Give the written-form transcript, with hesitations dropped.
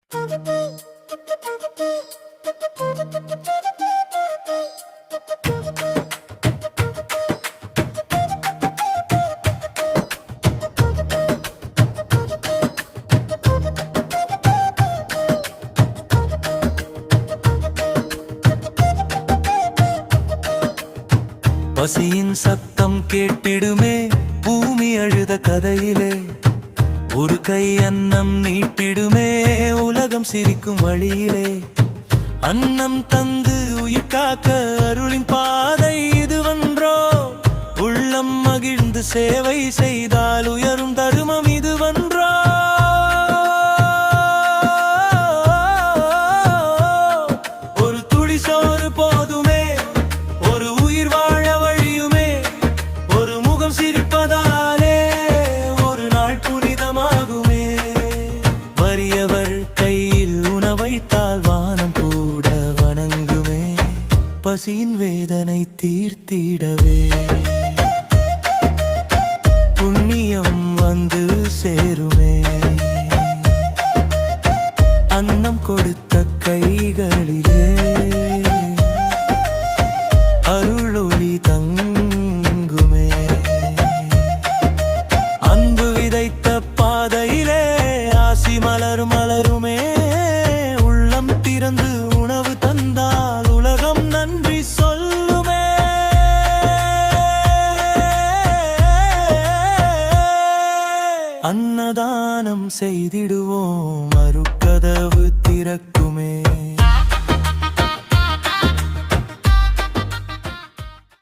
பசியின் சத்தம் கேட்டிடுமே பூமி அழுத கதையிலே, ஒரு கை அன்னம் நீட்டிடுமே உலகம் சிரிக்கும் வழியிலே. அன்னம் தந்து உயிர் காக்க அருளின் பாதை இதுவன்றோ, உள்ளம் மகிழ்ந்து சேவை செய்தால் உயரும் தருமம் இதுவன்றோ. ஒரு துளி சோறு போதுமே, ஒரு உயிர் வாழ வழியுமே, ஒரு முகம் சிரிப்பதாலே ஒரு நாள் புனிதமாகுமே. வறியவர் கையில் உணவைத்தால் வானம் கூட வணங்குமே, பசியின் வேதனை தீர்த்திடவே புண்ணியம் வந்து சேருமே. அன்னம் கொடுத்த கைகளிலே அருளொளி தங்குமே. அன்பு விதைத்த பாதையிலே ஆசி மலர் மலருமே. உள்ளம் திறந்து உணவு தந்தால் உலகம் நன்றி சொல்லுமே. அன்னதானம் செய்திடுவோம், மறுக்கதவு திறக்குமே.